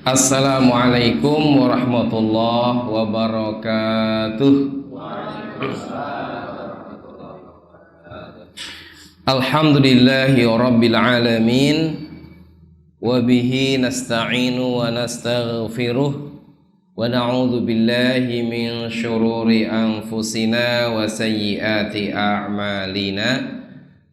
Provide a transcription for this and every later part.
Assalamualaikum warahmatullahi wabarakatuh. Alhamdulillahi rabbil alamin. Wa bihi nasta'inu wa nastaghfiruh. Wa na'udzu billahi min syururi anfusina wa sayyiati a'malina.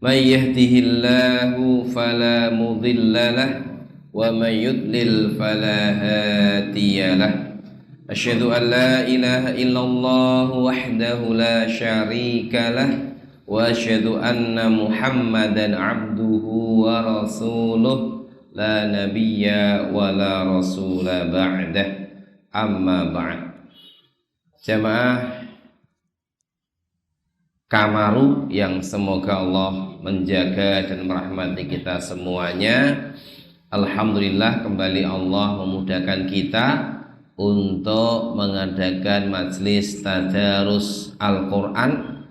May yahdihillahu fala mudilla lahu wa may yudlil fala hadiya lahu. Asyhadu an la ilaha illallah wahdahu la syarika lahu wa asyhadu anna Muhammadan abduhu wa rasuluh la nabiyya wa la rasula ba'dah. Amma ba'd. Jamaah Kamaru yang semoga Allah menjaga dan merahmati kita semuanya. Alhamdulillah, kembali Allah memudahkan kita untuk mengadakan majelis tadarus Al-Quran,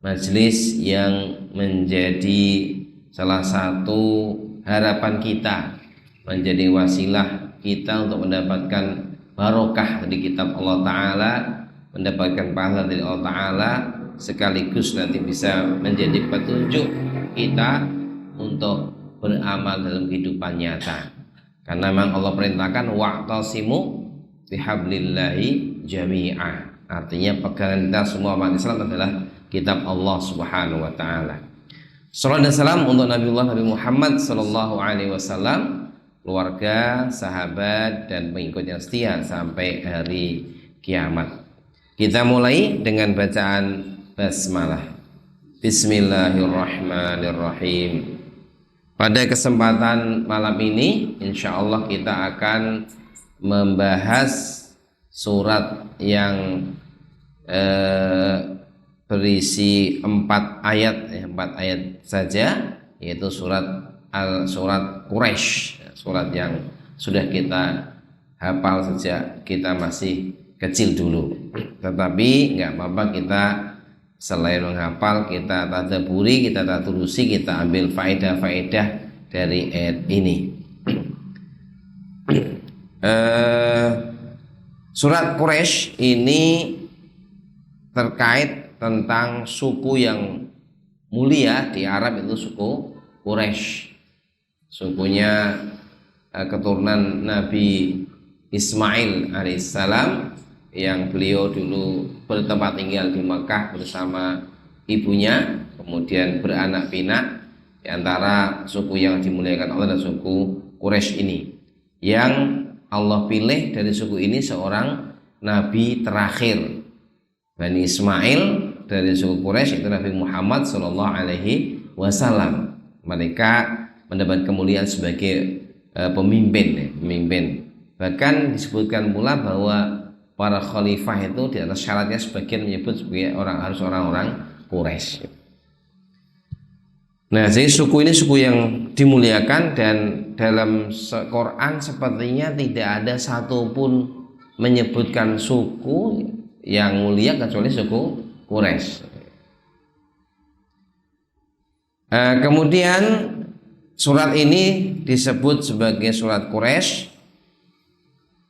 majelis yang menjadi salah satu harapan kita, menjadi wasilah kita untuk mendapatkan barokah dari kitab Allah Ta'ala, mendapatkan pahala dari Allah Ta'ala, sekaligus nanti bisa menjadi petunjuk kita untuk beramal dalam kehidupan nyata. Karena memang Allah perintahkan wa'tasimu bihablillahi jami'ah. Artinya pegangan kita semua umat Islam adalah kitab Allah Subhanahu wa taala. Salawat dan salam untuk Nabi Muhammad sallallahu alaihi wasallam, keluarga, sahabat dan pengikut yang setia sampai hari kiamat. Kita mulai dengan bacaan basmalah. Bismillahirrahmanirrahim. Pada kesempatan malam ini insya Allah kita akan membahas surat yang berisi 4 ayat saja, yaitu surat Quraisy, surat yang sudah kita hafal sejak kita masih kecil dulu. Tetapi nggak apa-apa, kita selain menghafal, kita tadabburi, kita tadarusi, kita ambil faedah-faedah dari ayat ini. Surat Quraisy ini terkait tentang suku yang mulia di Arab, itu suku Quraisy. Sukunya keturunan Nabi Ismail alaihissalam, yang beliau dulu bertempat tinggal di Mekah bersama ibunya, kemudian beranak pinak di antara suku yang dimuliakan Allah dan suku Quraisy ini. Yang Allah pilih dari suku ini seorang nabi terakhir, Bani Ismail dari suku Quraisy, itu Nabi Muhammad sallallahu alaihi wasallam. Mereka mendapat kemuliaan sebagai pemimpin. Bahkan disebutkan pula bahwa para khalifah itu di atas syaratnya sebagian menyebut sebagai harus orang-orang Quraisy. Nah, jadi suku ini suku yang dimuliakan, dan dalam Quran sepertinya tidak ada satupun menyebutkan suku yang mulia kecuali suku Quraisy. Kemudian surat ini disebut sebagai surat Quraisy,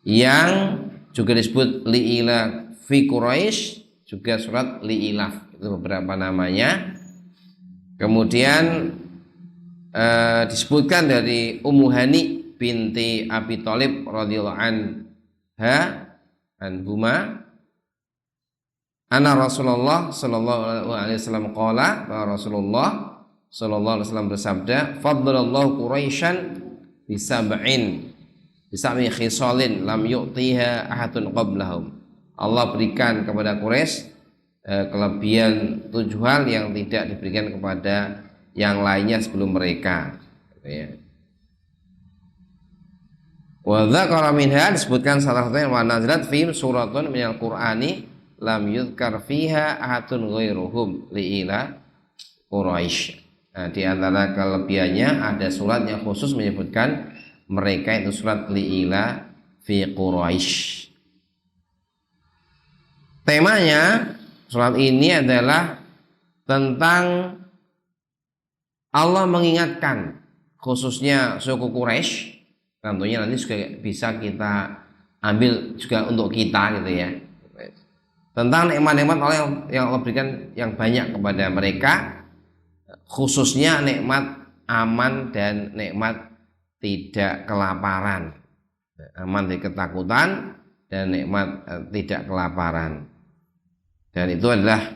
yang juga disebut li'ilaf fi Quraisy, juga surat li'ilaf, itu beberapa namanya. Kemudian disebutkan dari Ummu Hani binti Abi Thalib radhiyallahu anhuma, anna Rasulullah sallallahu alaihi wasallam qala, bahwa Rasulullah sallallahu alaihi wasallam bersabda, faddalallahu Quraisyan bisab'i khisalin lam yu'tiha ahadun qablahum. Allah berikan kepada Quraisy kelebihan 7 hal yang tidak diberikan kepada yang lainnya sebelum mereka. Wa dzakara minha, disebutkan salah satunya, wa nazalat fi suratun minal qur'ani lam yuzkar fiha ahadun ghairuhum li'ila Quraisy. Nah, di antara kelebihannya ada surat yang khusus menyebutkan mereka, itu surat li'ila fi Quraisy. Temanya surat ini adalah tentang Allah mengingatkan khususnya suku Quraisy Contohnya nanti juga bisa kita ambil juga untuk kita gitu ya. Tentang nikmat-nikmat Allah yang Allah berikan yang banyak kepada mereka, khususnya nikmat aman dan nikmat tidak kelaparan. Aman dari ketakutan dan nikmat tidak kelaparan. Dan itu adalah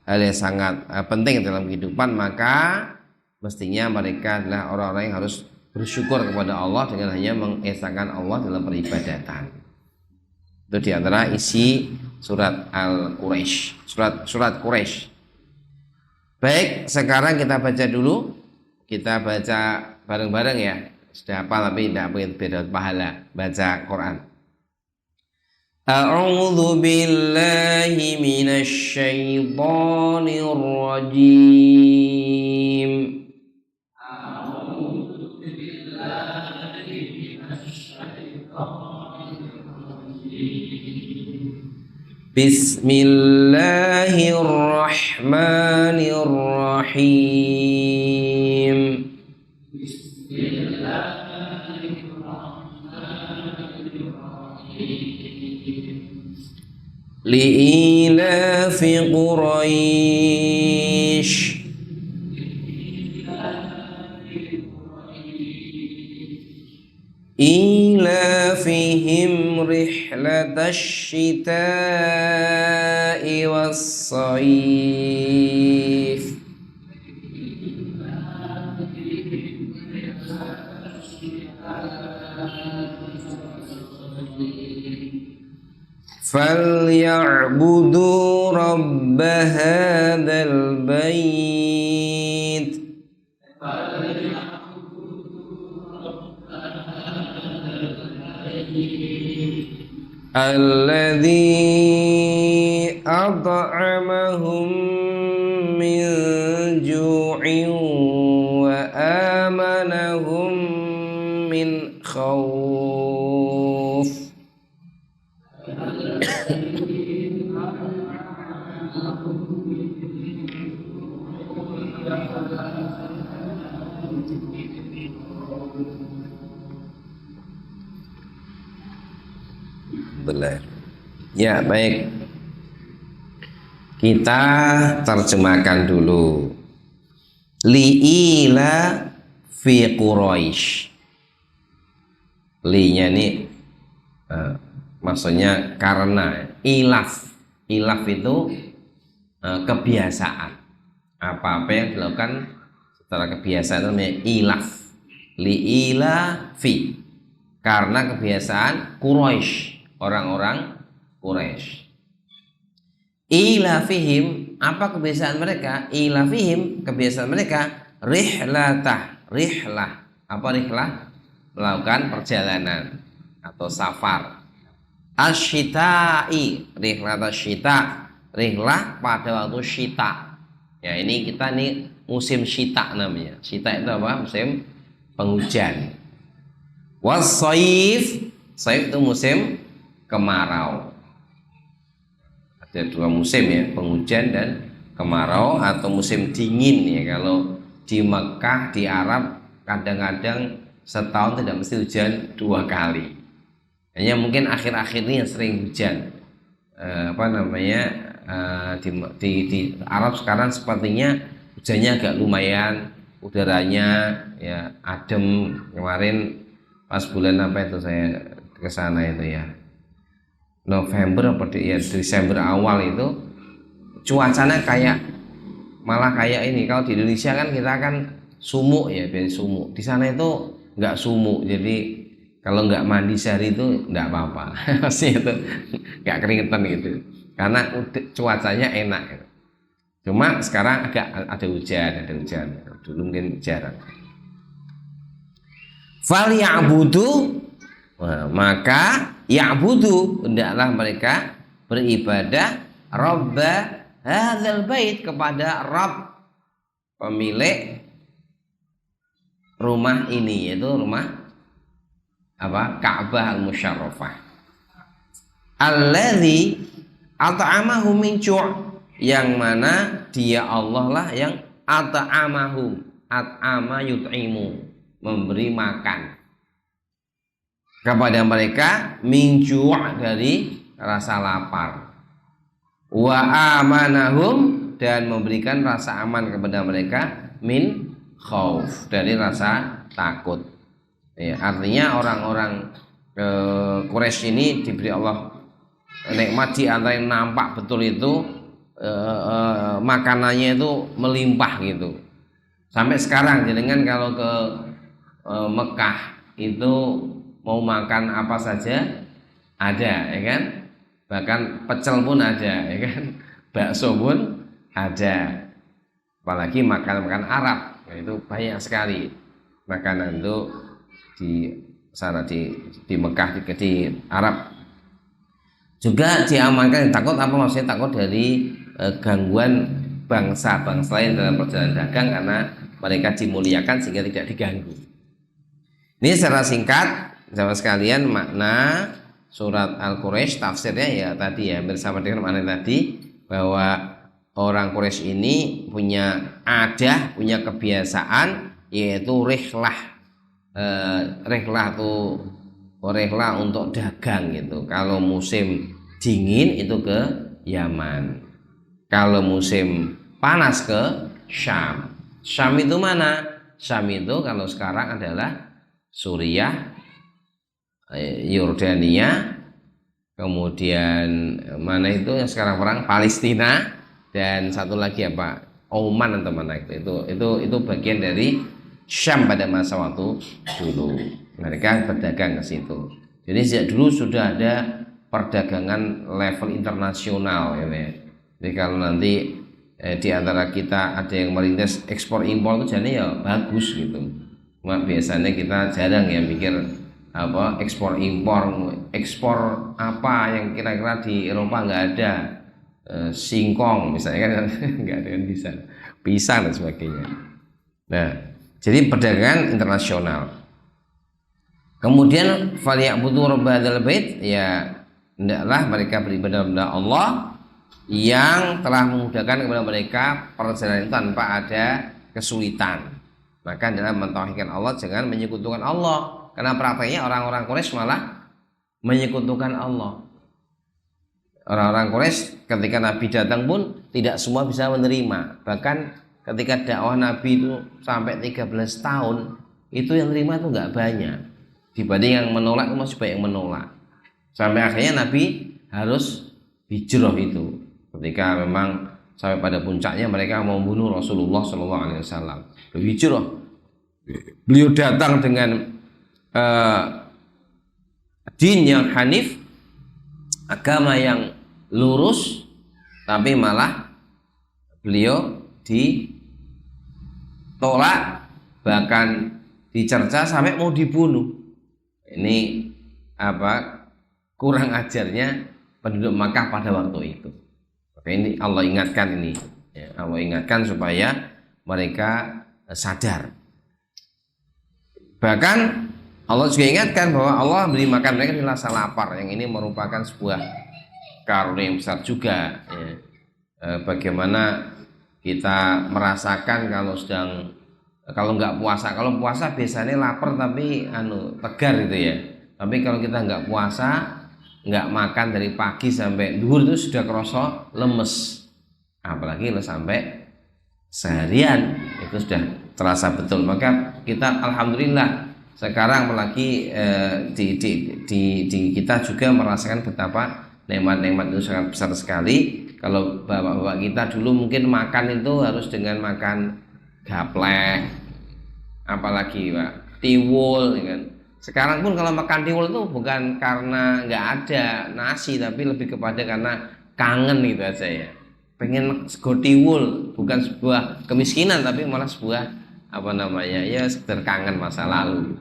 hal yang sangat penting dalam kehidupan, maka mestinya mereka adalah orang-orang yang harus bersyukur kepada Allah dengan hanya mengesahkan Allah dalam peribadatan. Itu diantara isi surat Al-Quraisy, surat Quraisy. Baik, sekarang kita baca dulu. Kita baca bareng-bareng ya. Sudah hafal tapi tidak beda pahala baca Quran. A'udzu billahi minasy syaithanir rajim. Bismillahirrahmanirrahim. Li'ilafi Quraisy إيلافهم رحلة الشتاء والصيف فليعبدوا رب هذا البيت الذي أطعمهم من جوع وآمنهم من خوف. Benar. Ya, baik. Kita terjemahkan dulu. Li'ila fi Quraisy. Li-nya ini maksudnya karena. Ilaf itu kebiasaan. Apa-apa yang dilakukan secara kebiasaan itu namanya ilaf. Li'ila fi, karena kebiasaan Quraisy, orang-orang Quraisy. Ilafihim, apa kebiasaan mereka? Ilafihim, kebiasaan mereka rihlah. Apa rihlah? Melakukan perjalanan atau safar. Asyita'i, rihlah asyita, rihlah pada waktu syita. Ya, ini kita nih musim syita namanya. Syita itu apa? Musim penghujan. Wassaif, saif itu musim kemarau. Ada dua musim ya, penghujan dan kemarau atau musim dingin ya. Kalau di Mekah, di Arab kadang-kadang setahun tidak mesti hujan 2 kali. Hanya mungkin akhir-akhir ini yang sering hujan. Di Arab sekarang sepertinya hujannya agak lumayan, udaranya ya adem. Kemarin pas bulan apa itu saya ke sana itu ya, November apa ya, Desember awal itu cuacanya malah kayak ini. Kalau di Indonesia kan kita kan sumuk ya, biasa sumuk. Di sana itu nggak sumuk, jadi kalau nggak mandi sehari itu nggak apa-apa. Masih itu nggak keringetan gitu, karena cuacanya enak gitu. Cuma sekarang agak ada hujan. Dulu mungkin jarang. Falyabudu, maka ya'budu, hendaklah mereka beribadah Rabba hadzal bait, kepada Rabb, pemilik rumah ini, yaitu rumah apa? Ka'bah al-Musyarrafah. Alladzi at'amahum min ju', yang mana dia Allah lah yang at'amahum, at'ama yut'imu, memberi makan. kepada mereka min ju' dari rasa lapar, wa amanahum dan memberikan rasa aman kepada mereka min khauf dari rasa takut. Ya, artinya orang-orang Quraisy ini diberi Allah nikmat di antara yang nampak betul itu makanannya itu melimpah gitu. Sampai sekarang jenengan kalau ke Mekah itu mau makan apa saja ada, ya kan? Bahkan pecel pun ada, ya kan? Bakso pun ada. Apalagi makan-makan Arab, itu banyak sekali makanan itu di sana di Mekah di Arab. Juga diamankan, takut apa maksudnya? Takut dari gangguan bangsa-bangsa lain dalam perjalanan dagang karena mereka dimuliakan sehingga tidak diganggu. Ini secara singkat sahabat sekalian makna surat Al-Quraisy, tafsirnya ya tadi ya bersama dengan makna tadi, bahwa orang Quraisy ini punya adah, punya kebiasaan yaitu rihlah untuk dagang gitu. Kalau musim dingin itu ke Yaman, kalau musim panas ke Syam. Syam itu mana? Syam itu kalau sekarang adalah Suriah, Yordania, kemudian mana itu yang sekarang perang, Palestina, dan satu lagi apa, Oman atau mana itu bagian dari Syam pada masa waktu dulu. Mereka berdagang ke situ. Jadi sejak dulu sudah ada perdagangan level internasional gitu ya. Jadi kalau nanti di antara kita ada yang merintis ekspor impor itu jadi ya bagus gitu. Cuma biasanya kita jarang ya mikir apa ekspor impor, ekspor apa yang kira-kira di Eropa nggak ada, singkong misalnya kan nggak ada yang bisa, pisang dan sebagainya. Nah, jadi perdagangan internasional. Kemudian falyabudu rabbadzal bait, ya hendaklah mereka beribadah kepada Allah yang telah memudahkan kepada mereka perjalanan tanpa ada kesulitan. Maka dalam mentauhidkan Allah jangan menyekutukan Allah, karena prakteknya orang-orang Quraisy malah menyekutukan Allah. Orang-orang Quraisy ketika Nabi datang pun tidak semua bisa menerima. Bahkan ketika dakwah Nabi itu sampai 13 tahun, itu yang menerima itu nggak banyak. Dibanding yang menolak itu masih banyak yang menolak. Sampai akhirnya Nabi harus hijrah itu. Ketika memang sampai pada puncaknya mereka mau membunuh Rasulullah SAW, hijrah. Beliau datang dengan din yang hanif, agama yang lurus, tapi malah beliau ditolak, bahkan dicerca sampai mau dibunuh. Ini apa kurang ajarnya penduduk Makkah pada waktu itu. Ini Allah ingatkan ini, ya, Allah ingatkan supaya mereka sadar. Bahkan Allah juga ingatkan bahwa Allah beri makan mereka di rasa lapar, yang ini merupakan sebuah karunia yang besar juga. Ya. Bagaimana kita merasakan kalau nggak puasa, kalau puasa biasanya lapar tapi tegar gitu ya. Tapi kalau kita nggak puasa, nggak makan dari pagi sampai zuhur itu sudah kerasa lemes, apalagi sampai seharian itu sudah terasa betul. Maka kita alhamdulillah sekarang apalagi di kita juga merasakan betapa nikmat-nikmat itu sangat besar sekali. Kalau bapak-bapak kita dulu mungkin makan itu harus dengan makan gaplek, apalagi Pak tiwul kan. Sekarang pun kalau makan tiwul itu bukan karena nggak ada nasi, tapi lebih kepada karena kangen gitu aja ya. Pengen sego tiwul, bukan sebuah kemiskinan tapi malah sebuah ya sekedar kangen masa lalu.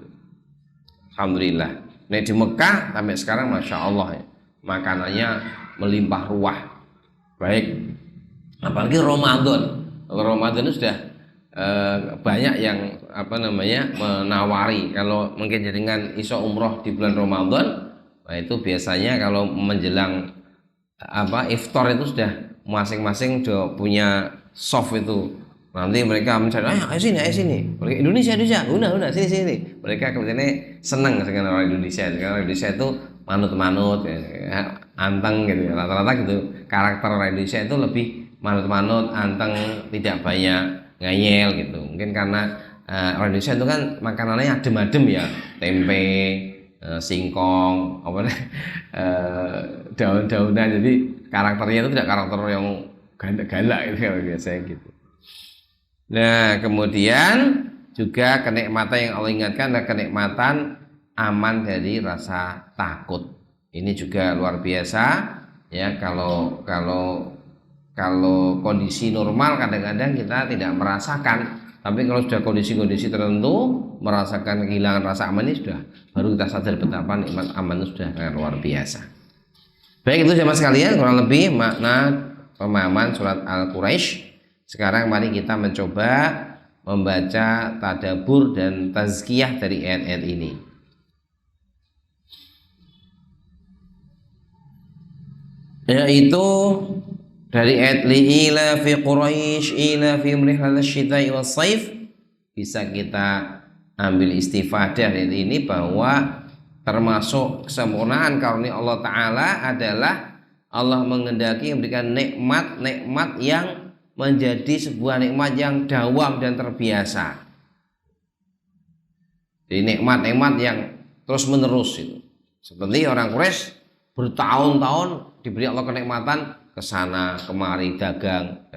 Alhamdulillah. Nah di Mekah sampai sekarang masya Allah ya, makanannya melimpah ruah. Baik, apalagi Ramadan. Ramadan itu sudah banyak yang menawari kalau mungkin dengan iso umroh di bulan Ramadan. Nah itu biasanya kalau menjelang iftar itu sudah masing-masing sudah punya soft itu Nanti mereka mencari, ayo sini, ayo sini. Mereka Indonesia, udah sini. Mereka kelihatannya senang dengan orang Indonesia. Karena orang Indonesia itu manut-manut, ya, anteng gitu. Rata-rata gitu. Karakter orang Indonesia itu lebih manut-manut, anteng, tidak banyak ngeyel gitu. Mungkin karena orang Indonesia itu kan makanannya adem-adem ya, tempe, singkong, apa daun-daunan. Jadi karakternya itu tidak karakter yang galak gitu biasanya gitu. Nah, kemudian juga kenikmatan yang Allah ingatkan adalah kenikmatan aman dari rasa takut. Ini juga luar biasa ya. Kalau kondisi normal kadang-kadang kita tidak merasakan, tapi kalau sudah kondisi-kondisi tertentu merasakan kehilangan rasa aman ini sudah baru kita sadar betapa nikmat aman itu sudah luar biasa. Baik, itu jemaah sekalian kurang lebih makna pemahaman surat Al-Quraisy. Sekarang mari kita mencoba membaca tadabbur dan tazkiyah dari ayat-ayat ini. Yaitu dari ayat li'ila fi Quraisy ila fi rihlatasy syita'i was-shaif, bisa kita ambil istifadah dari ini bahwa termasuk kesempurnaan karunia Allah Ta'ala adalah Allah mengendaki memberikan nikmat-nikmat yang menjadi sebuah nikmat yang dawam dan terbiasa. Jadi nikmat-nikmat yang terus menerus itu. Seperti orang Quraisy bertahun-tahun diberi Allah kenikmatan ke sana kemari dagang.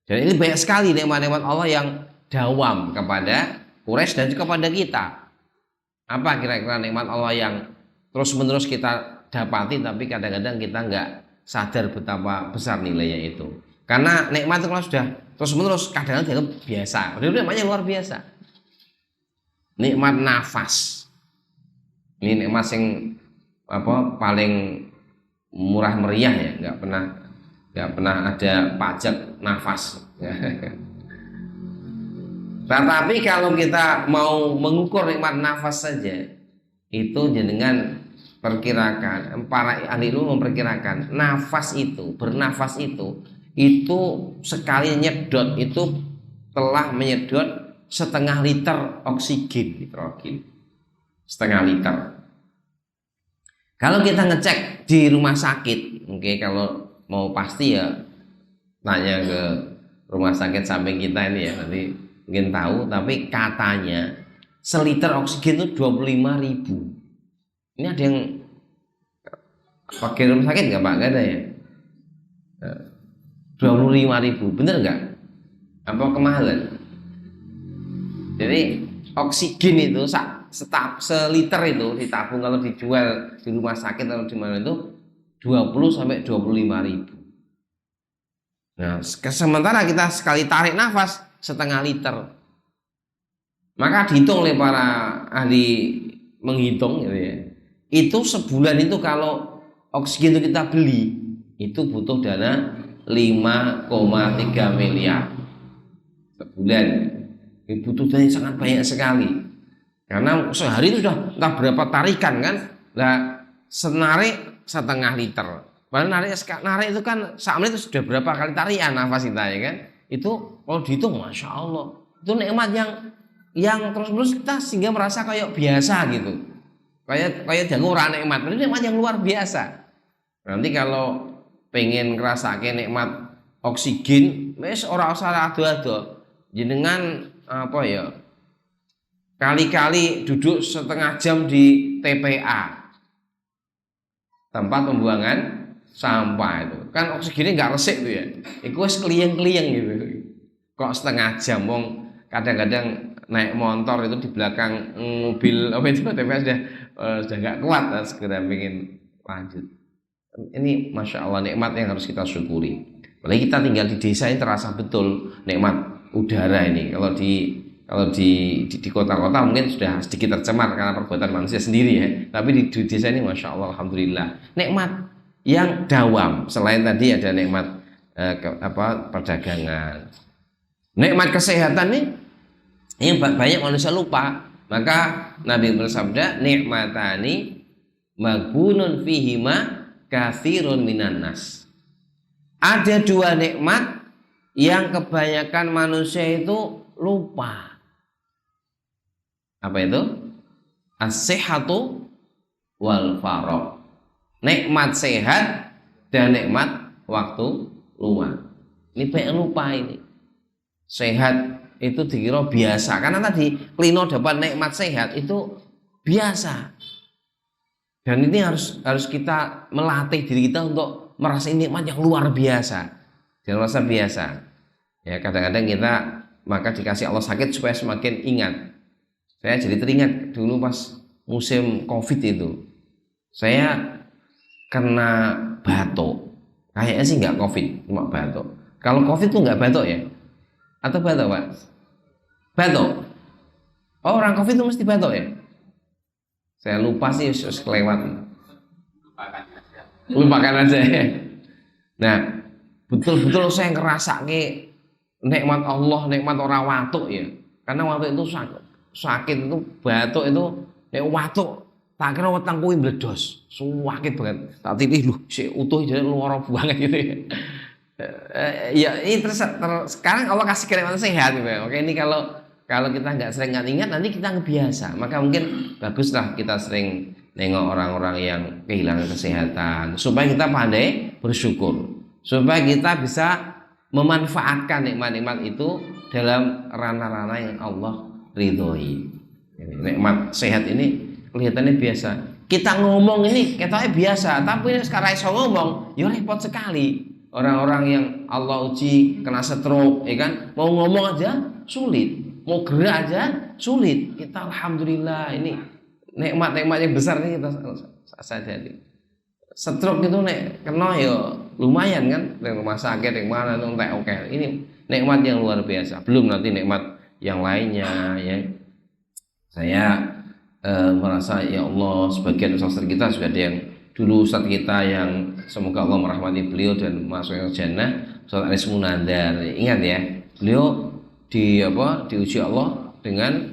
Dan ini banyak sekali nikmat-nikmat Allah yang dawam kepada Quraisy dan juga kepada kita. Apa kira-kira nikmat Allah yang terus menerus kita dapati tapi kadang-kadang kita nggak sadar betapa besar nilainya itu. Karena nikmat itu kalau sudah terus menerus kadang-kadang dianggap biasa. Padahal nikmatnya luar biasa. Nikmat nafas. Ini nikmat yang paling murah meriah ya, nggak pernah ada pajak nafas. Tetapi kalau kita mau mengukur nikmat nafas saja, itu jenengan perkirakan, para ahli ilmu memperkirakan nafas itu, bernafas itu sekali nyedot itu telah menyedot setengah liter oksigen, nitrogen, setengah liter. Kalau kita ngecek di rumah sakit, oke, kalau mau pasti ya tanya ke rumah sakit samping kita ini ya, nanti mungkin tahu, tapi katanya seliter oksigen itu 25.000. Ini ada yang pakai rumah sakit nggak Pak? Nggak ada ya? 25.000, bener nggak? Apa kemahalan? Jadi oksigen itu seliter itu ditabung kalau dijual di rumah sakit atau di mana itu 20 sampai 25.000. Nah, sementara kita sekali tarik nafas setengah liter. Maka dihitung oleh para ahli menghitung gitu ya. Itu sebulan itu kalau oksigen itu kita beli itu butuh dana 5,3 miliar sebulan. Itu butuh dana sangat banyak sekali. Karena sehari itu sudah entah berapa tarikan kan. Nah, senarik setengah liter. Padahal narik itu kan saat menit itu sudah berapa kali tarian nafas kita ya kan. Itu kalau dihitung Masya Allah. Itu nikmat yang terus-menerus kita sehingga merasa kayak biasa gitu. Kayak jangan orang nikmat. Ini nikmat yang luar biasa. Nanti kalau pengen ngerasakan nikmat oksigen, wis ora usah ado-ado. Jenengan kali-kali duduk setengah jam di TPA, tempat pembuangan sampah itu. Kan oksigennya nggak resik tuh ya. Iku wis keliyeng-keliyeng gitu. Kok setengah jam kadang-kadang naik motor itu di belakang mobil TPA sudah nggak kuat, segera pengen lanjut. Ini Masya Allah nikmat yang harus kita syukuri. Apalagi kita tinggal di desa ini terasa betul nikmat udara ini. Kalau di kota-kota mungkin sudah sedikit tercemar karena perbuatan manusia sendiri ya. Tapi di desa ini Masya Allah Alhamdulillah nikmat yang dawam. Selain tadi ada nikmat perdagangan, nikmat kesehatan nih yang banyak manusia lupa. Maka Nabi bersabda, nikmatani maghbunun fihima katsirun minan nas. Ada dua nikmat yang kebanyakan manusia itu lupa. Apa itu? As-sihhatu wal faragh. Nikmat sehat dan nikmat waktu luang. Ini banyak lupa ini. Sehat itu dikira biasa, karena tadi Lino dapat nikmat sehat itu biasa. Dan ini harus kita melatih diri kita untuk merasa nikmat yang luar biasa. Jangan merasa biasa. Ya, kadang-kadang kita maka dikasih Allah sakit supaya semakin ingat. Saya jadi teringat dulu pas musim Covid itu. Saya kena batuk. Kayaknya sih nggak Covid, cuma batuk. Kalau Covid tuh nggak batuk ya? Atau batuk, Pak? Batuk. Oh, orang Covid itu mesti batuk ya? Saya lupa sih, kelewat. Lupakan aja ya. Nah, betul-betul saya ngerasa ke nikmat Allah, nikmat orang watuk ya. Karena watuk itu sakit itu batuk itu watuk. Tak kira weteng kuwi meledos, sakit banget. Tak titih lho, si utuh jadi luar banget gitu ya. Ya ini sekarang Allah kasih kenikmatan sehat gitu ya. Oke, ini kalau kita nggak sering ingat nanti kita ngebiasa. Maka mungkin baguslah kita sering nengok orang-orang yang kehilangan kesehatan supaya kita pandai bersyukur, supaya kita bisa memanfaatkan nikmat-nikmat itu dalam ranah-ranah yang Allah ridhoi. Nikmat sehat ini kelihatannya biasa. Kita ngomong ini katanya biasa, tapi sekarang iso ngomong, ya repot sekali. Orang-orang yang Allah uji kena stroke, ya kan? Mau ngomong aja sulit, mau gerak aja sulit. Kita alhamdulillah ini nikmat-nikmat yang besar ini kita sadari. Stroke itu nek kena ya lumayan kan, dari rumah sakit yang mana itu oke. Ini nikmat yang luar biasa. Belum nanti nikmat yang lainnya ya. Saya merasa ya Allah, sebagian ustaz kita sudah ada yang dulu ustaz kita yang semoga Allah merahmati beliau dan masuk ke jannah, Ustaz Aris Munandar. Ingat ya, beliau diuji Allah dengan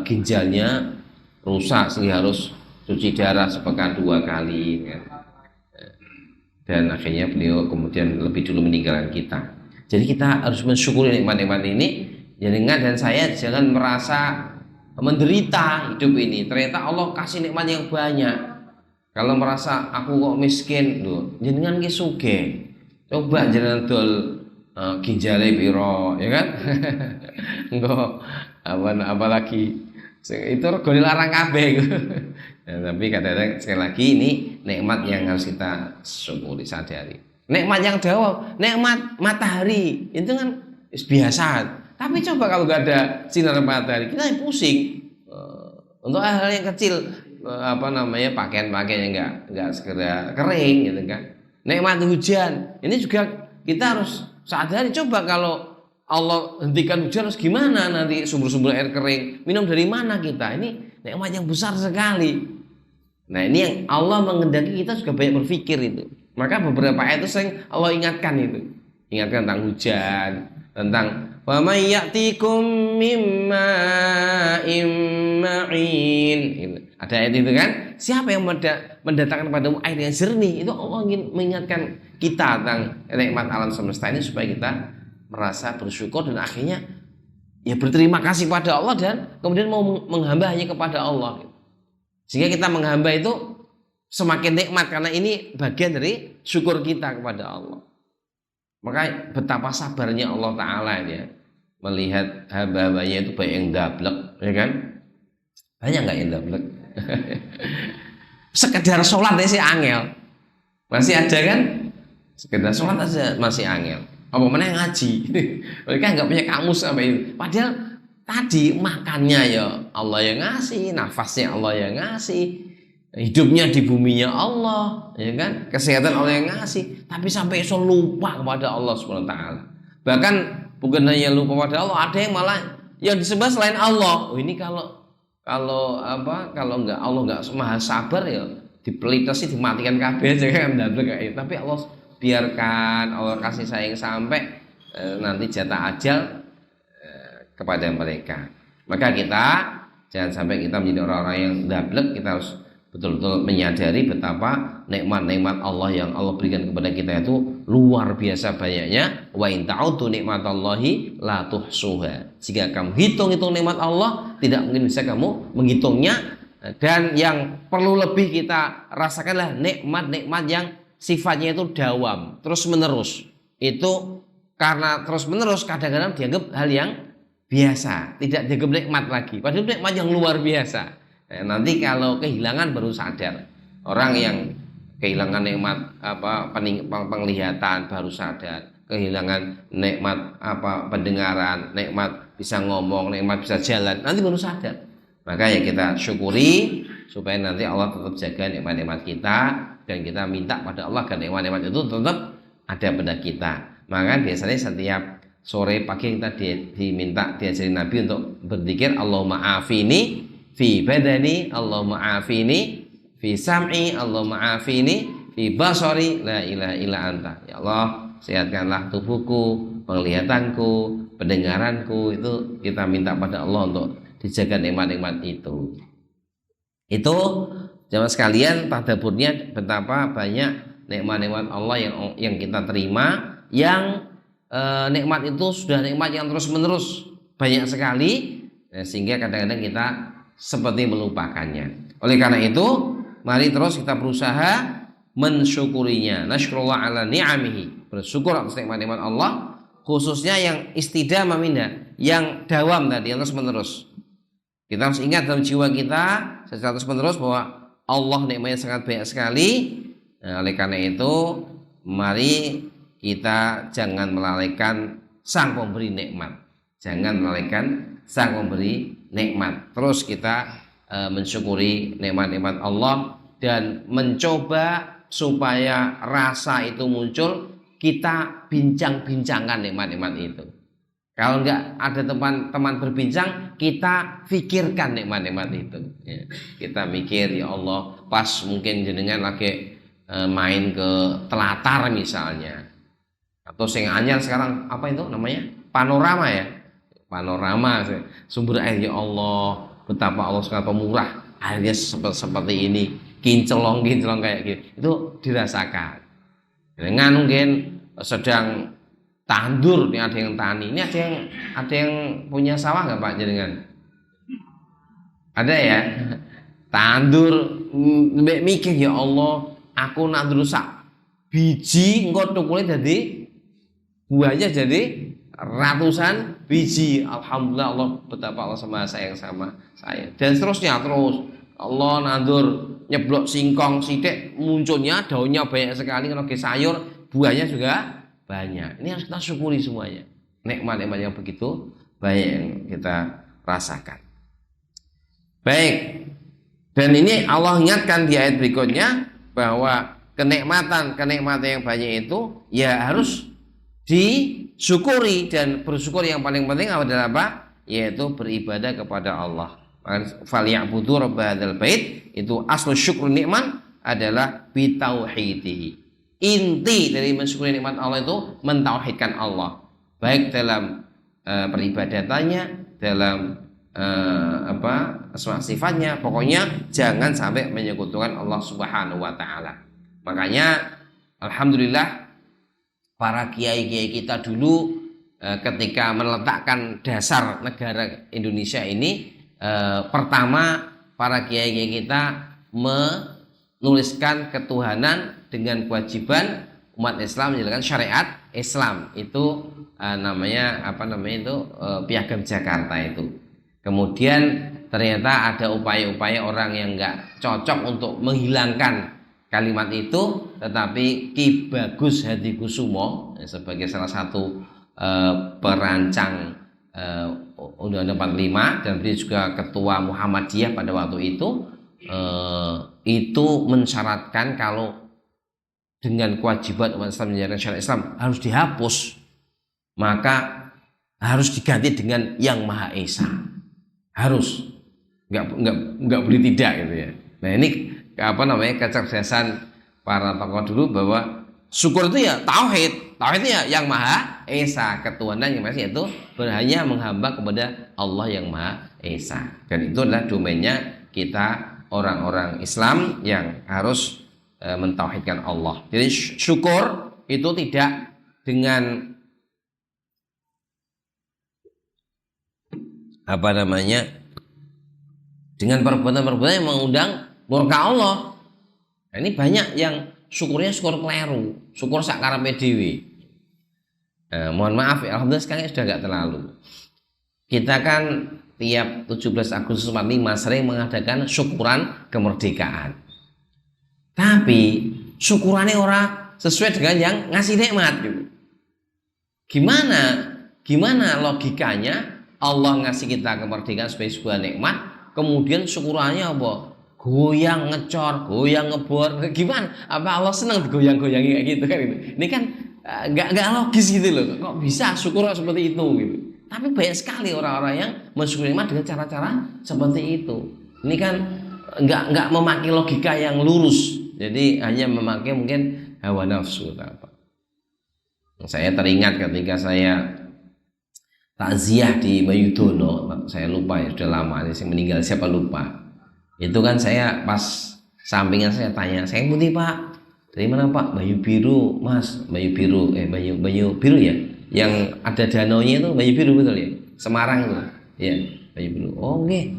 ginjalnya rusak sehingga harus cuci darah sepekan 2 kali kan. Dan akhirnya beliau kemudian lebih dulu meninggalkan kita. Jadi kita harus mensyukuri nikmat-nikmat ini. Jadi ingat, dan saya jangan merasa menderita hidup ini. Ternyata Allah kasih nikmat yang banyak. Kalau merasa aku kok miskin, loh, jenengan ki sugih. Coba jenengan dol ginjale piro, ya kan? Engko apalagi itu regane larang kabeh. Nah, tapi kadang-kadang sekali lagi ini nikmat yang harus kita syukuri, sadari. Nikmat yang jauh, nikmat matahari itu kan biasa. Tapi coba kalau nggak ada sinar matahari, kita pusing. Untuk hal-hal yang kecil, pakaian-pakaian yang nggak segera kering, gitu kan. Nikmat hujan, ini juga kita harus sadari. Coba kalau Allah hentikan hujan, harus gimana nanti sumber-sumber air kering? Minum dari mana kita? Ini nikmat yang besar sekali. Nah, ini yang Allah mengendaki kita juga banyak berpikir itu. Maka beberapa ayat itu sering Allah ingatkan itu. Ingatkan tentang hujan, tentang wa may ya'tikum mimma imma'in. Ada ayat itu kan? Siapa yang mendatangkan padamu air yang jernih? Itu Allah ingin mengingatkan kita tentang nikmat alam semesta ini supaya kita merasa bersyukur dan akhirnya ya berterima kasih pada Allah dan kemudian mau menghamba hanya kepada Allah. Sehingga kita menghamba itu semakin nikmat karena ini bagian dari syukur kita kepada Allah. Maka betapa sabarnya Allah Ta'ala ya melihat hamba-hambanya itu banyak yang dablek, ya kan? Banyak nggak yang dablek? Sekedar sholat aja sih angel, masih ada kan? Sekedar sholat aja masih angel. Apa mana yang ngaji? Mereka nggak punya kamus apa itu. Padahal tadi makannya ya Allah yang ngasih, nafasnya Allah yang ngasih, hidupnya di buminya Allah, ya kan? Kesehatan Allah yang ngasih, tapi sampai so lupa kepada Allah Subhanahu wa taala. Bahkan bukan hanya lupa pada Allah, ada yang malah yang disembah selain Allah. Oh, ini kalau enggak Allah enggak maha sabar ya dipelitasi dimatikan kabeh aja kan kayak. Tapi Allah biarkan, Allah kasih sayang sampai nanti jatah ajal kepada mereka. Maka kita jangan sampai kita menjadi orang-orang yang dablek. Kita harus betul-betul menyadari betapa nikmat-nikmat Allah yang Allah berikan kepada kita itu luar biasa banyaknya. Wa in ta'uddu nikmatallahi la tuhsuha. Jika kamu hitung-hitung nikmat Allah, tidak mungkin bisa kamu menghitungnya. Dan yang perlu lebih kita rasakanlah nikmat-nikmat yang sifatnya itu dawam, terus menerus. Itu karena terus menerus kadang-kadang dianggap hal yang biasa, tidak dianggap nikmat lagi. Padahal nikmat yang luar biasa. Nanti kalau kehilangan baru sadar. Orang yang kehilangan nikmat penglihatan baru sadar, kehilangan nikmat pendengaran, nikmat bisa ngomong, nikmat bisa jalan, nanti baru sadar. Maka ya kita syukuri supaya nanti Allah tetap jaga nikmat-nikmat kita, dan kita minta pada Allah agar nikmat-nikmat itu tetap ada pada kita. Maka biasanya setiap sore pagi kita diminta diajari Nabi untuk berzikir, Allahumma afini fi badani, Allahumma afini fi sam'i, Allahumma afini fi basari, la ilaha illa anta. Ya Allah, sehatkanlah tubuhku, penglihatanku, pendengaranku. Itu kita minta pada Allah untuk dijaga nikmat-nikmat itu. Itu jamaah sekalian, tadaburnya betapa banyak nikmat-nikmat Allah yang kita terima, yang nikmat itu sudah nikmat yang terus-menerus banyak sekali, sehingga kadang-kadang kita seperti melupakannya. Oleh karena itu, mari terus kita berusaha mensyukurinya. Nasykurullah ala ni'amihi, bersyukur atas nikmat-nikmat Allah, khususnya yang istidamah minha, yang dawam tadi, yang terus-menerus. Kita harus ingat dalam jiwa kita secara terus-menerus bahwa Allah nikmatnya sangat banyak sekali. Nah, oleh karena itu, mari kita jangan melalaikan sang pemberi nikmat. Jangan melalaikan sang pemberi nikmat. Terus kita mensyukuri nikmat-nikmat Allah dan mencoba supaya rasa itu muncul, kita bincang-bincangkan nikmat-nikmat itu. Kalau enggak ada teman-teman berbincang, kita pikirkan nikmat-nikmat itu. Ya, kita mikir, ya Allah, pas mungkin jenengan lagi main ke Telatar misalnya, atau sing anyar sekarang apa itu namanya, panorama ya, panorama sumber air, ya Allah, betapa Allah sangat pemurah, airnya seperti ini, kinclong kayak gitu, itu dirasakan. Dengan mungkin sedang tandur, ini ada yang tani, ini ada yang punya sawah nggak Pak jenengan? Ada ya, tandur, mikir, ya Allah, aku nandur sak biji, engkau tukulnya jadi buahnya jadi ratusan biji. Alhamdulillah, Allah, betapa Allah sama sayang sama saya. Dan seterusnya terus. Allah nandur nyeblok singkong sidik, munculnya daunnya banyak sekali, kalau sayur buahnya juga banyak. Ini harus kita syukuri semuanya. Nikmat-nikmat yang begitu baik yang kita rasakan. Baik. Dan ini Allah ingatkan di ayat berikutnya bahwa kenikmatan yang banyak itu ya harus disyukuri, dan bersyukur yang paling penting adalah apa? Yaitu beribadah kepada Allah. Falyabudu rabb hadzal bait, itu aslu syukur nikmat adalah bitauhidihi. Inti dari mensyukuri nikmat Allah itu mentauhidkan Allah, baik dalam peribadatannya, dalam sifatnya, pokoknya jangan sampai menyekutukan Allah Subhanahu wa taala. Makanya alhamdulillah para kiai-kiai kita dulu ketika meletakkan dasar negara Indonesia ini, pertama para kiai-kiai kita menuliskan ketuhanan dengan kewajiban umat Islam menjalankan syariat Islam. Itu namanya Piagam Jakarta itu. Kemudian ternyata ada upaya-upaya orang yang nggak cocok untuk menghilangkan kalimat itu, tetapi Ki Bagus Hadikusumo sebagai salah satu perancang Undang-Undang 45, dan beliau juga ketua Muhammadiyah pada waktu itu mensyaratkan kalau dengan kewajiban umat Islam menjalankan syariat Islam harus dihapus, maka harus diganti dengan Yang Maha Esa. Harus, nggak boleh tidak gitu ya. Nah ini kecerdasan para tokoh dulu, bahwa syukur itu ya tauhid ya Yang Maha Esa, ketuhanan yang masih itu hanya menghamba kepada Allah Yang Maha Esa, dan itu adalah domainnya kita orang-orang Islam yang harus mentauhidkan Allah. Jadi syukur itu tidak dengan dengan perbuatan-perbuatan yang mengundang murka Allah. Nah, ini banyak yang syukurnya syukur keliru, syukur sakarepe dhewe. Mohon maaf ya, alhamdulillah sekarang sudah agak terlalu. Kita kan tiap 17 Agustus 45 sering mengadakan syukuran kemerdekaan. Tapi syukurannya orang sesuai dengan yang ngasih nikmat gitu. Gimana logikanya Allah ngasih kita kemerdekaan sebagai sebuah nikmat, kemudian syukurannya apa? Goyang ngecor, goyang ngebor, gimana? Apa Allah senang digoyang-goyangi kayak gitu kan? Ini kan nggak logis gitu loh. Kok bisa syukur seperti itu gitu? Tapi banyak sekali orang-orang yang mensyukuri nikmat dengan cara-cara seperti itu. Ini kan nggak memakai logika yang lurus. Jadi hanya memakai mungkin hawa nafsu atau apa. Saya teringat ketika saya takziah di Mayudono, saya lupa ya, sudah lama ini saya meninggal, siapa lupa. Itu kan saya pas sampingan saya tanya, saya putih Pak, dari mana Pak? Bayu Biru Mas, Bayu Biru, Bayu Biru ya, yang ada danaunya itu Bayu Biru betul ya, Semarang itu ya, Bayu Biru. Oh nggih,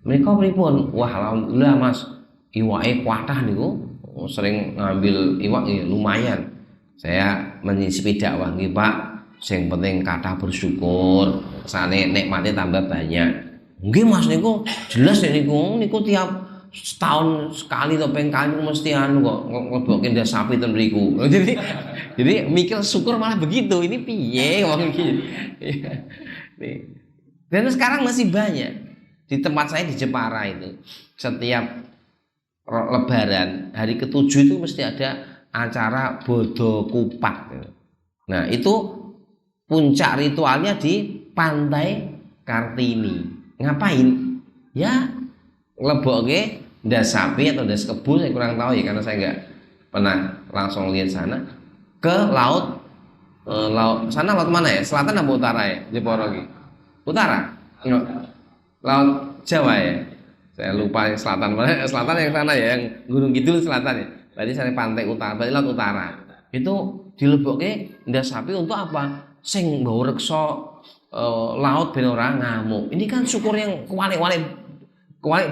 mereka pripun? Wah alhamdulillah Mas, iwake kuatah niku, sering ngambil iwak ya, lumayan. Saya menyisipi dakwah nggih Pak, sing penting kathah bersyukur, sane nikmate tambah banyak. Nggih Mas niku jelas ya niku tiap setahun sekali atau ping kali mesti anu kok nglebokke ndas sapi ten mriku. Jadi mikir syukur malah begitu. Ini piye wong iki. Dan sekarang masih banyak di tempat saya di Jepara itu. Setiap Lebaran hari ke-7 itu mesti ada acara bodo kupat. Nah, itu puncak ritualnya di Pantai Kartini. Ngapain? Ya nglebokke ndas sapi atau ndas kebo, saya kurang tahu ya karena saya nggak pernah langsung lihat sana, ke laut sana. Laut mana ya? Selatan atau utara ya? Jepara iki. Utara? Enggak. Laut Jawa ya? Saya lupa yang selatan mana? Selatan yang sana ya, yang Gunung Kidul selatan ya. Berarti saya pantai utara, berarti laut utara. Itu dilebokke ndas sapi untuk apa? Sing nggawa reksa laut ben ora ngamuk. Ini kan syukur yang kualik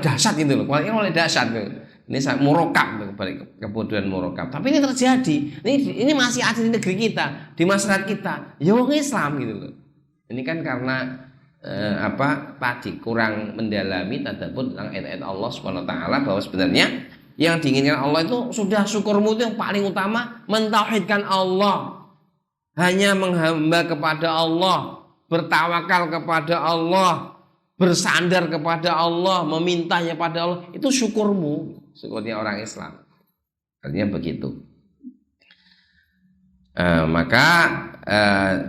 dahsyat gitu loh. Kualik dahsyat gitu. Ini murokab gitu, balik kebodohan murokab. Tapi ini terjadi. Ini masih ada di negeri kita, di masyarakat kita. Ya wong Islam gitu loh. Ini kan karena tadi kurang mendalami tadabbur tentang ayat-ayat Allah Subhanahu wa taala, bahwa sebenarnya yang diinginkan Allah itu sudah syukurmu itu yang paling utama mentauhidkan Allah. Hanya menghamba kepada Allah, bertawakal kepada Allah, bersandar kepada Allah, memintanya pada Allah, itu syukurmu, syukurnya orang Islam. Artinya begitu. Maka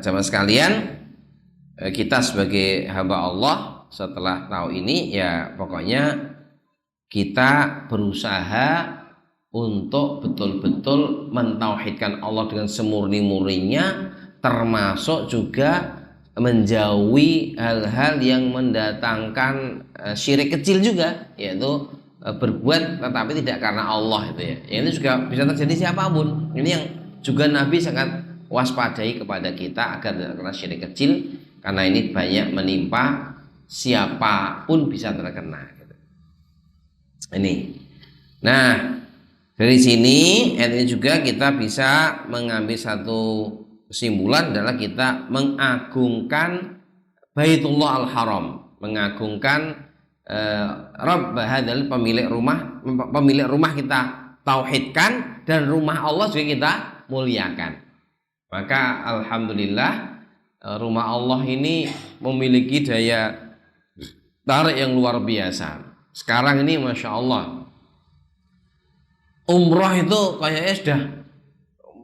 jamaah sekalian, kita sebagai hamba Allah setelah tahu ini ya pokoknya kita berusaha untuk betul-betul mentauhidkan Allah dengan semurni-murninya, termasuk juga menjauhi hal-hal yang mendatangkan syirik kecil juga, yaitu berbuat tetapi tidak karena Allah itu ya. Ini juga bisa terjadi siapapun. Ini yang juga Nabi sangat waspadai kepada kita agar tidak kena syirik kecil, karena ini banyak menimpa siapapun bisa terkena gitu. Ini. Nah, dari sini ini juga kita bisa mengambil satu kesimpulan, adalah kita mengagungkan Baitullah Al-Haram, mengagungkan Rabb hadzal pemilik rumah kita tauhidkan, dan rumah Allah juga kita muliakan. Maka alhamdulillah rumah Allah ini memiliki daya tarik yang luar biasa. Sekarang ini Masya Allah, umrah itu kayaknya sudah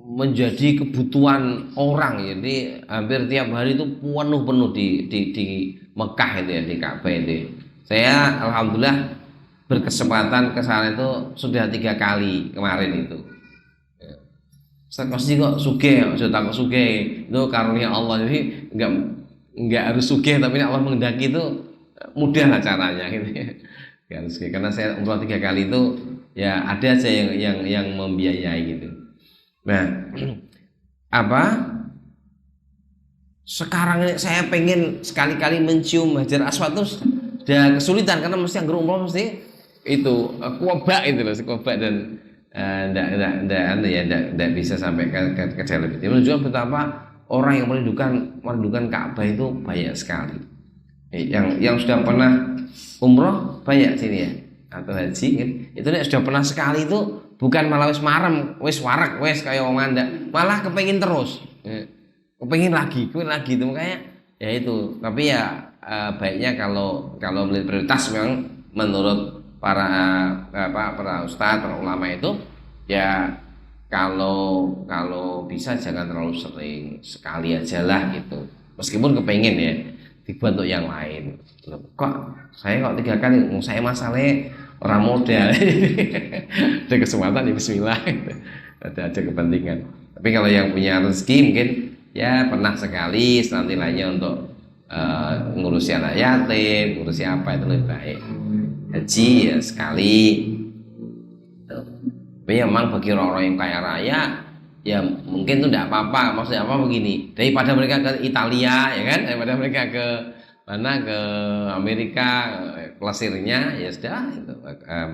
menjadi kebutuhan orang. Jadi hampir tiap hari itu penuh di Mekah itu ya, di Ka'bah itu. Saya alhamdulillah berkesempatan ke sana itu sudah 3 kali kemarin itu. Ustaz pasti kok sugih, sudah takut sugih. Itu karunia Allah. Jadi enggak harus sugih, tapi Allah menghendaki itu mudah lah caranya gitu ya. Karena saya umrah 3 kali itu ya ada aja yang membiayai gitu. Nah, apa sekarang ini saya pengen sekali-kali mencium Hajar Aswad itu sudah kesulitan karena mesti anggur umroh mesti itu kuabak itu loh, kuabak dan tidak bisa sampai ke jalan itu. Menunjukkan betapa orang yang merindukan Ka'bah itu banyak sekali. Yang sudah pernah umroh banyak sini ya atau haji kan? Itu nih sudah pernah sekali itu bukan malah wis marem, wis warak, wis kayak wong anda, malah kepengin terus. Kepengin lagi itu makanya ya itu. Tapi ya baiknya kalau melihat prioritas memang menurut para ustadz, para ulama itu ya kalau bisa jangan terlalu sering, sekali aja lah gitu. Meskipun kepengin ya dibuat untuk yang lain. Kok saya 3 kali, saya masalahnya orang modal. Ada kesempatan ya bismillah. Ada kepentingan. Tapi kalau yang punya rezeki mungkin ya pernah sekali, nanti lainnya untuk ngurusi anak yatim, ngurusi apa itu lebih baik. Haji ya sekali. Tapi memang bagi orang-orang yang kaya raya ya mungkin itu tidak apa-apa. Maksudnya apa begini, daripada mereka ke Italia ya kan, daripada mereka ke mana, ke Amerika pelesirnya ya sudah itu,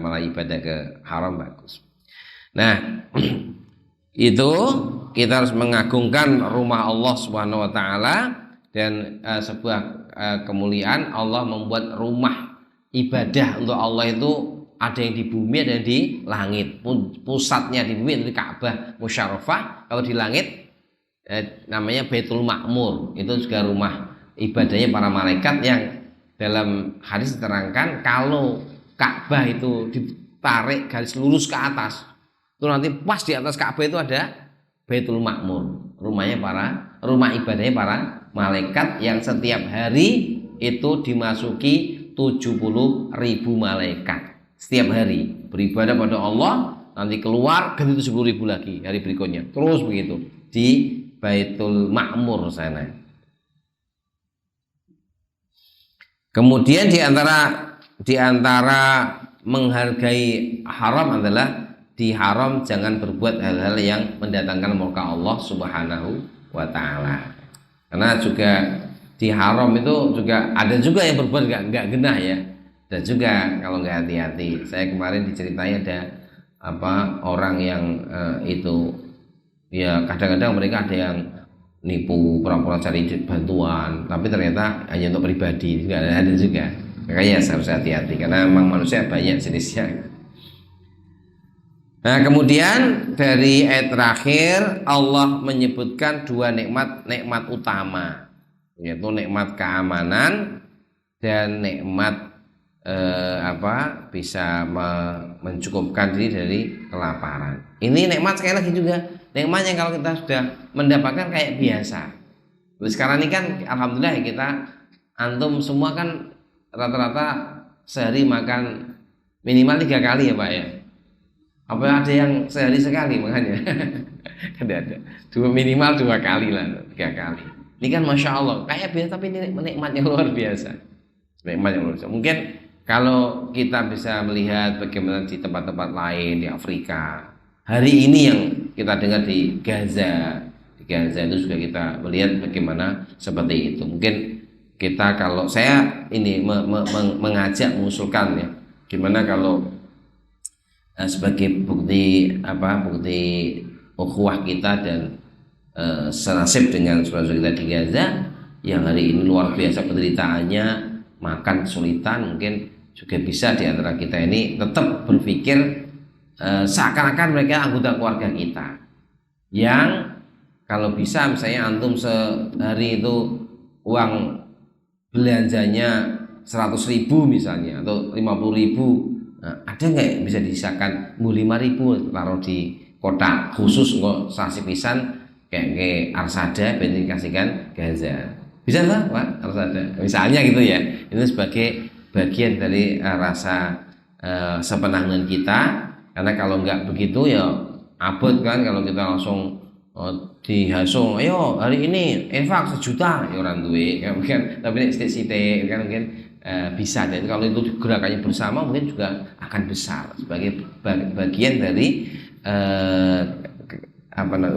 malah ibadah ke haram bagus. Nah itu kita harus mengagungkan rumah Allah Subhanahu wa taala dan sebuah kemuliaan Allah membuat rumah ibadah untuk Allah itu ada yang di bumi, ada yang di langit. Pusatnya di bumi itu di Ka'bah Musyarrafah, kalau di langit namanya Baitul Ma'mur. Itu juga rumah ibadahnya para malaikat yang dalam hadis diterangkan kalau Ka'bah itu ditarik garis lurus ke atas, itu nanti pas di atas Ka'bah itu ada Baitul Ma'mur, rumah ibadahnya para malaikat yang setiap hari itu dimasuki 70.000 malaikat setiap hari beribadah pada Allah, nanti keluar ganti 70.000 lagi hari berikutnya, terus begitu di Baitul Ma'mur sana. Kemudian di antara menghargai haram adalah di haram jangan berbuat hal-hal yang mendatangkan murka Allah Subhanahu wa taala. Karena juga di haram itu juga ada juga yang berbuat enggak genah ya. Dan juga kalau nggak hati-hati, saya kemarin diceritain ada orang yang itu ya kadang-kadang mereka ada yang nipu, pura-pura cari bantuan, tapi ternyata hanya untuk pribadi, juga ada juga. Makanya harus hati-hati karena memang manusia banyak jenisnya. Nah kemudian dari ayat terakhir Allah menyebutkan 2 nikmat utama, yaitu nikmat keamanan dan nikmat bisa mencukupkan diri dari kelaparan. Ini nikmat sekali lagi juga nikmat yang kalau kita sudah mendapatkan kayak biasa. Terus sekarang ini kan alhamdulillah ya, kita antum semua kan rata-rata sehari makan minimal 3 kali ya Pak ya. Apa ada yang sehari sekali makanya? Ada. Minimal 2 kali lah, 3 kali. Ini kan masya Allah kayak biasa, tapi ini nikmat yang luar biasa. Nikmat yang luar biasa. Mungkin kalau kita bisa melihat bagaimana di tempat-tempat lain di Afrika, hari ini yang kita dengar di Gaza itu juga kita melihat bagaimana seperti itu. Mungkin kita kalau saya ini mengajak mengusulkan ya, gimana kalau sebagai bukti ukhuwah kita dan senasib dengan saudara kita di Gaza yang hari ini luar biasa penderitaannya, makan kesulitan, mungkin juga bisa di antara kita ini tetap berpikir seakan-akan mereka anggota keluarga kita, yang kalau bisa misalnya antum sehari itu uang belanjanya 100.000 misalnya atau 50.000, ada nggak bisa disisakan 5.000 taruh di kotak khusus kok sasi pisan kayak Arsada bensin kasihkan Gaza, bisa lah Pak Arsada misalnya gitu ya. Ini sebagai bagian dari rasa sepenangan kita, karena kalau nggak begitu ya abot kan kalau kita langsung dihasung, ayo hari ini infak 1 juta ya orang duwe kan, tapi nek sithik-sithik kan mungkin bisa. Dan kalau itu gerakannya bersama mungkin juga akan besar sebagai bagian dari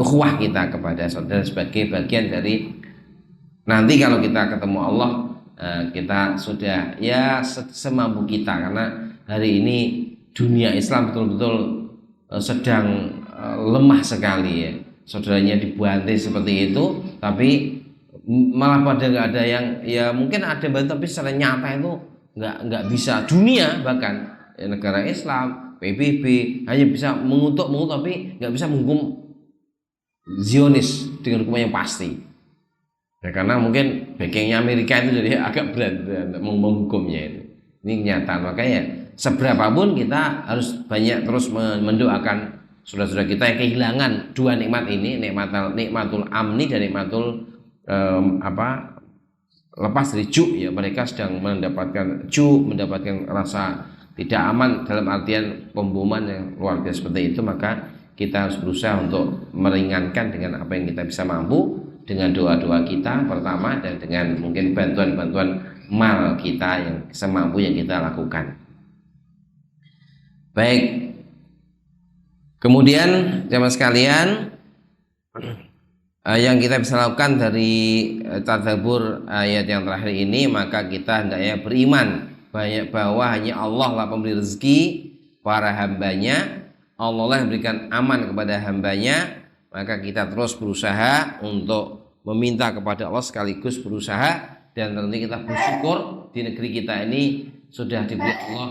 ukhuwah kita kepada saudara sebagai bagian dari nanti kalau kita ketemu Allah, kita sudah ya semampu kita, karena hari ini dunia Islam betul-betul sedang lemah sekali ya. Saudaranya dibantai seperti itu, tapi malah pada nggak ada yang, ya mungkin ada bantu tapi secara nyata itu nggak bisa. Dunia bahkan ya, negara Islam PBB hanya bisa mengutuk tapi nggak bisa menghukum Zionis dengan hukuman yang pasti ya, karena mungkin backingnya Amerika itu jadi agak berat menghukumnya itu. Ini kenyataan. Makanya seberapapun kita harus banyak terus mendoakan saudara-saudara kita yang kehilangan dua nikmat ini, nikmatul amni dan nikmatul lepas dari juk ya. Mereka sedang mendapatkan juk, mendapatkan rasa tidak aman dalam artian pemboman yang luar biasa seperti itu. Maka kita harus berusaha untuk meringankan dengan apa yang kita bisa mampu, dengan doa-doa kita pertama, dan dengan mungkin bantuan-bantuan mal kita yang semampu yang kita lakukan. Baik, kemudian jamaah sekalian, yang kita bisa lakukan dari tadabbur ayat yang terakhir ini, maka kita hendaknya beriman banyak bahwa hanya Allah lah pemberi rezeki para hambanya, Allah lah yang berikan aman kepada hambanya. Maka kita terus berusaha untuk meminta kepada Allah sekaligus berusaha, dan tentu kita bersyukur di negeri kita ini sudah diberi Allah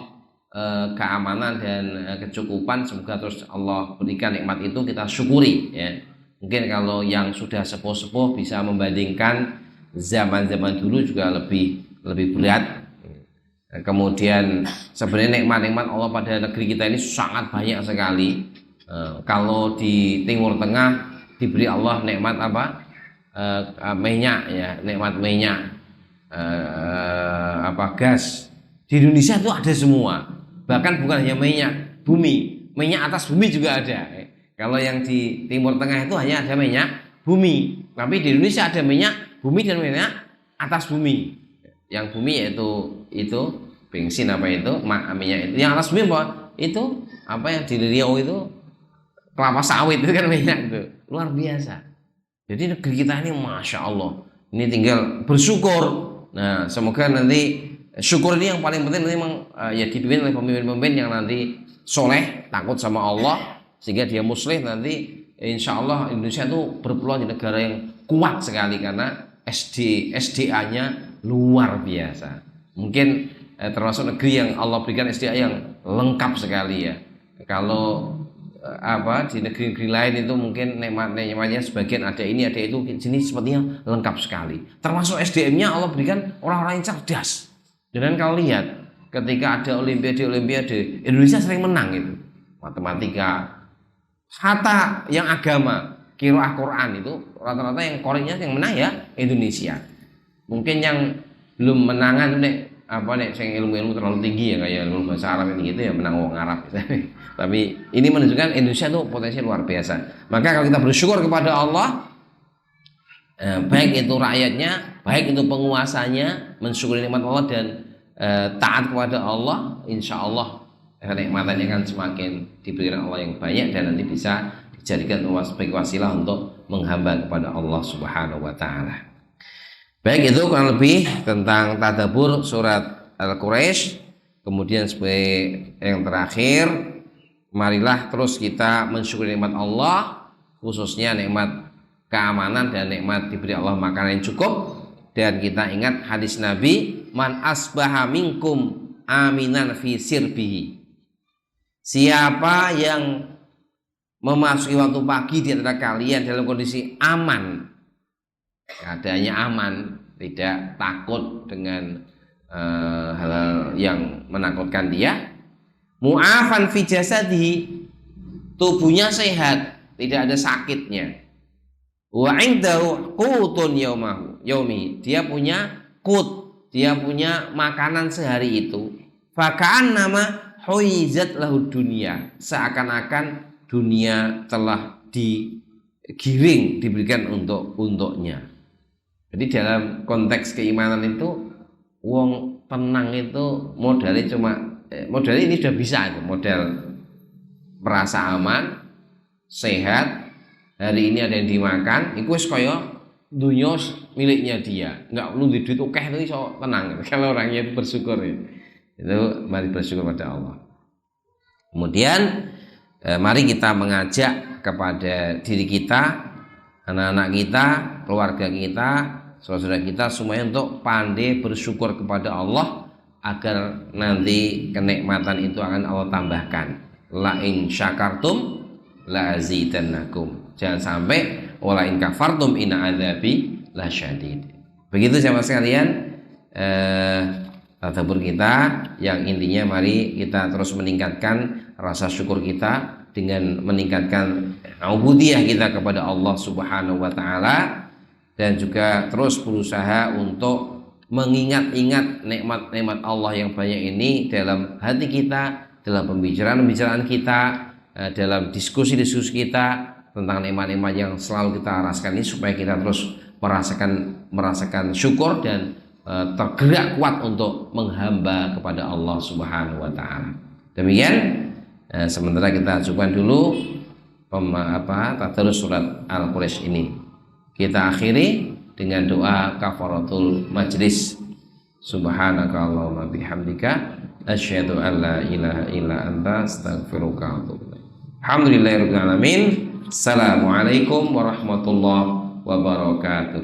keamanan dan kecukupan. Semoga terus Allah berikan nikmat itu, kita syukuri ya. Mungkin kalau yang sudah sepuh-sepuh bisa membandingkan zaman-zaman dulu juga lebih berat. Kemudian sebenarnya nikmat-nikmat Allah pada negeri kita ini sangat banyak sekali. Kalau di Timur Tengah diberi Allah nikmat minyak ya, nikmat minyak, gas. Di Indonesia itu ada semua. Bahkan bukan hanya minyak bumi, minyak atas bumi juga ada. Kalau yang di Timur Tengah itu hanya ada minyak bumi, tapi di Indonesia ada minyak bumi dan minyak atas bumi. Yang bumi yaitu itu bensin minyak itu. Yang atas bumi itu yang di Riau itu kelapa sawit, itu kan minyak itu. Luar biasa. Jadi negeri kita ini masya Allah, ini tinggal bersyukur. Nah, semoga nanti syukur ini yang paling penting nanti memang ya dipimpin oleh pemimpin-pemimpin yang nanti soleh, takut sama Allah, sehingga dia muslim. Nanti insya Allah Indonesia itu berpeluang di negara yang kuat sekali, karena SDA-nya luar biasa. Mungkin termasuk negeri yang Allah berikan SDA yang lengkap sekali ya. Kalau di negeri-negeri lain itu mungkin nikmatnya sebagian ada ini ada itu, sini sepertinya lengkap sekali. Termasuk SDM-nya Allah berikan orang-orang yang cerdas. Dan kalau lihat ketika ada olimpiade Indonesia sering menang itu. Matematika, kata yang agama, qiraah Quran itu rata-rata yang koreknya yang menang ya Indonesia. Mungkin yang belum menangan saya ilmu terlalu tinggi ya, kayak ilmu bahasa Arab ini gitu ya, menang orang Arab. Tapi ini menunjukkan Indonesia tuh potensi luar biasa. Maka kalau kita bersyukur kepada Allah, baik itu rakyatnya, baik itu penguasanya, mensyukuri nikmat Allah dan taat kepada Allah, insya Allah kenikmatannya akan semakin diberikan Allah yang banyak, dan nanti bisa dijadikan sebagai wasilah untuk menghamba kepada Allah Subhanahu wa taala. Baik, itu kurang lebih tentang tadabbur surat Al-Quraisy. Kemudian sebagai yang terakhir, marilah terus kita mensyukuri nikmat Allah, khususnya nikmat keamanan dan nikmat diberi Allah makanan yang cukup. Dan kita ingat hadis Nabi, man asbaha minkum aminan fi sirbihi. Siapa yang memasuki waktu pagi di antara kalian dalam kondisi aman, keadaannya aman, tidak takut dengan hal-hal yang menakutkan dia, mu'afan fi jasadihi, tubuhnya sehat, tidak ada sakitnya, wa indahu qutun yaumi, dia punya dia punya makanan sehari itu, fakaan nama huizat lahu dunia, seakan-akan dunia telah digiring, diberikan untuknya. Jadi dalam konteks keimanan itu, wong tenang itu modalnya modal ini sudah bisa itu, modal merasa aman, sehat, hari ini ada yang dimakan, itu wis kaya dunia miliknya dia, nggak perlu di duit akeh itu iso tenang. Kalau orangnya itu bersyukur ya. Itu mari bersyukur pada Allah. Kemudian mari kita mengajak kepada diri kita, anak-anak kita, keluarga kita, saudara-saudara kita semuanya untuk pandai bersyukur kepada Allah agar nanti kenikmatan itu akan Allah tambahkan. La in syakartum la azidannakum. Jangan sampai wala in kafartum inna adzabi lasyadid. Begitu sahabat sekalian, tadabbur kita yang intinya mari kita terus meningkatkan rasa syukur kita dengan meningkatkan ubudiyah kita kepada Allah Subhanahu wa taala, dan juga terus berusaha untuk mengingat-ingat nikmat-nikmat Allah yang banyak ini dalam hati kita, dalam pembicaraan-pembicaraan kita, dalam diskusi-diskusi kita tentang nikmat-nikmat yang selalu kita rasakan ini, supaya kita terus merasakan syukur dan tergerak kuat untuk menghamba kepada Allah Subhanahu wa taala. Demikian sementara kita cukupkan dulu tadarus surat Al-Quraish ini. Kita akhiri dengan doa kafaratul majlis. Subhanakallahumma bihamdika asyhadu an la ilaha illa anta astaghfiruka wa atubu ilaik. Alhamdulillahirabbil alamin. Assalamualaikum warahmatullahi wabarakatuh.